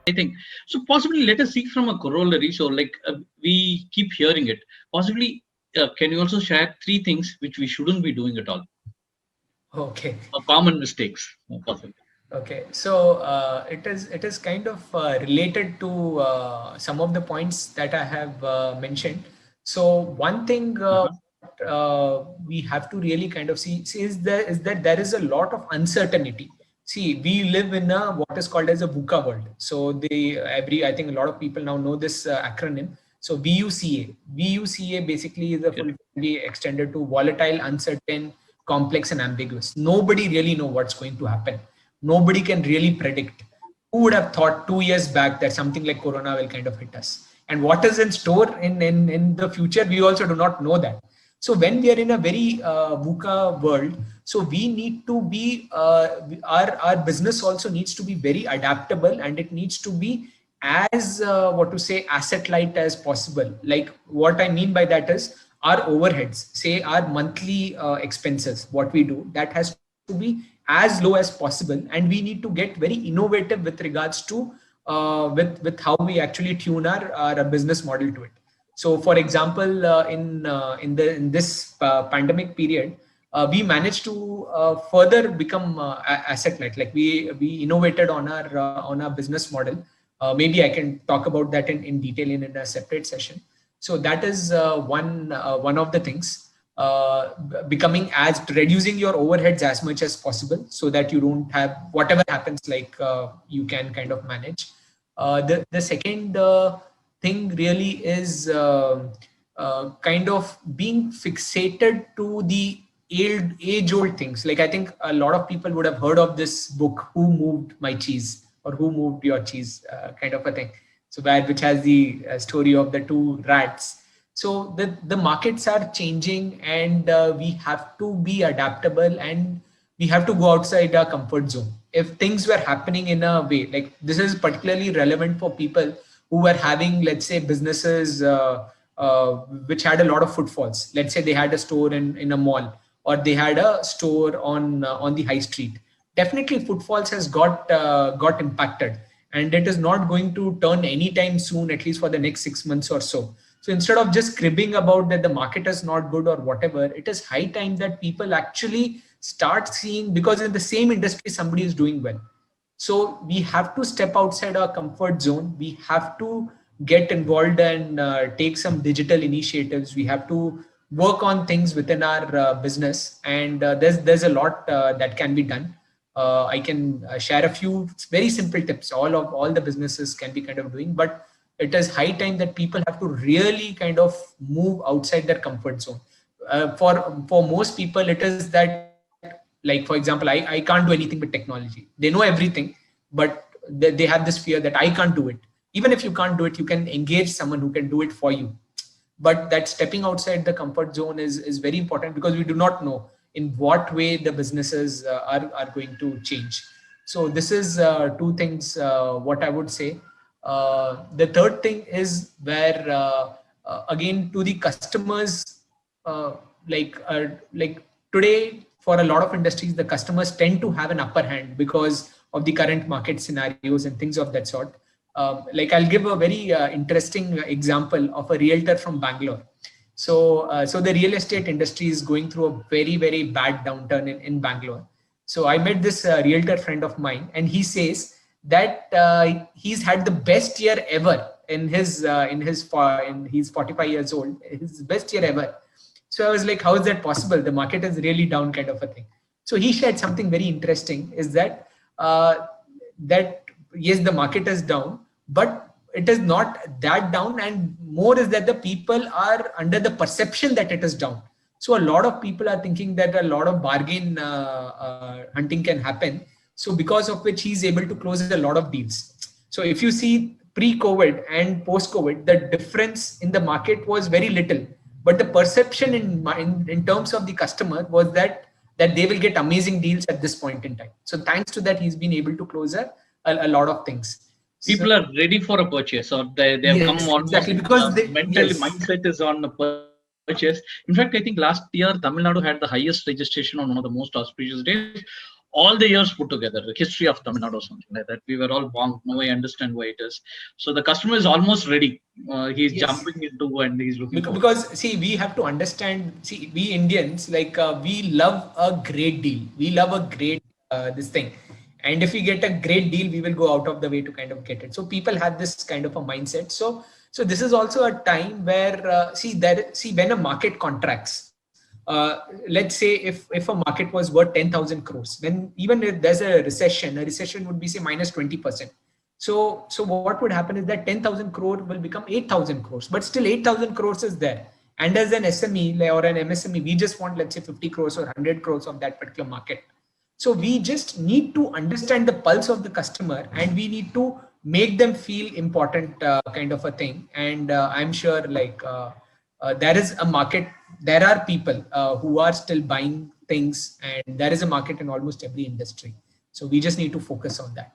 I think so. Possibly, let us see from a corollary. So, like we keep hearing it. Possibly, can you also share three things which we shouldn't be doing at all? Okay. Common mistakes, possibly. Okay, so it is kind of related to some of the points that I have mentioned. So one thing Uh-huh. we have to really kind of see is that there is a lot of uncertainty. See, we live in a what is called as a VUCA world. So I think a lot of people now know this acronym. So VUCA. VUCA basically is a full Correct. be extended to volatile, uncertain, complex, and ambiguous. Nobody really know what's going to happen. Nobody can really predict. Who would have thought 2 years back that something like corona will kind of hit us? And what is in store in the future, we also do not know that. So when we are in a very VUCA world, so we need to be, our business also needs to be very adaptable, and it needs to be as, what to say, asset light as possible. Like what I mean by that is our overheads, say our monthly expenses, what we do, that has to be as low as possible, and we need to get very innovative with regards to with how we actually tune our business model to it. So for example, in this pandemic period, we managed to further become asset light. Like we innovated on our business model. Maybe I can talk about that in detail in a separate session. So that is one of the things, becoming as reducing your overheads as much as possible, so that you don't have whatever happens, like you can kind of manage. The second thing really is kind of being fixated to the age old things. Like I think a lot of people would have heard of this book, Who Moved My Cheese, or Who Moved Your Cheese, kind of a thing. So which has the story of the two rats. So the markets are changing, and we have to be adaptable, and we have to go outside our comfort zone. If things were happening in a way, like this is particularly relevant for people who were having, let's say, businesses which had a lot of footfalls. Let's say they had a store in a mall, or they had a store on the high street. Definitely footfalls has got impacted, and it is not going to turn anytime soon, at least for the next 6 months or so. So instead of just cribbing about that the market is not good or whatever, it is high time that people actually start seeing, because in the same industry somebody is doing well. So we have to step outside our comfort zone. We have to get involved and take some digital initiatives. We have to work on things within our business, and there's a lot that can be done. I can share a few very simple tips. All the businesses can be kind of doing, but it is high time that people have to really kind of move outside their comfort zone. For most people, it is that, like for example, I can't do anything with technology. They know everything, but they have this fear that I can't do it. Even if you can't do it, you can engage someone who can do it for you. But that stepping outside the comfort zone is very important, because we do not know in what way the businesses are going to change. So this is two things what I would say. The third thing is where again, to the customers, uh, like today, for a lot of industries, the customers tend to have an upper hand because of the current market scenarios and things of that sort. Like I'll give a very interesting example of a realtor from Bangalore. So the real estate industry is going through a very, very bad downturn in Bangalore. So I met this realtor friend of mine, and he says that he's had the best year ever he's 45 years old, his best year ever. So I was like, how is that possible? The market is really down, kind of a thing. So he shared something very interesting, is that that yes, the market is down, but it is not that down, and more is that the people are under the perception that it is down. So a lot of people are thinking that a lot of bargain hunting can happen. So because of which he's able to close a lot of deals. So if you see pre-COVID and post-COVID, the difference in the market was very little, but the perception in terms of the customer was that they will get amazing deals at this point in time. So thanks to that, he's been able to close a lot of things. So People are ready for a purchase, or they have come yes, almost exactly, because they, mentally, yes. mindset is on a purchase. In fact, I think last year Tamil Nadu had the highest registration on one of the most auspicious days. all the years put together, the history of Tamil Nadu or something like that. We were all bonked. Now I understand why it is. So the customer is almost ready. He's Yes. jumping into and he's looking for. Because see, we have to understand, see, we Indians, like we love a great deal. We love a great this thing. And if we get a great deal, we will go out of the way to kind of get it. So people have this kind of a mindset. So this is also a time where see when a market contracts, let's say if a market was worth 10,000 crores, when even if there's a recession would be say minus 20%. So what would happen is that 10,000 crore will become 8,000 crores, but still 8,000 crores is there. And as an SME or an MSME, we just want, let's say 50 crores or 100 crores of that particular market. So we just need to understand the pulse of the customer, and we need to make them feel important, kind of a thing. And I'm sure like there is a market, there are people who are still buying things, and there is a market in almost every industry. So we just need to focus on that.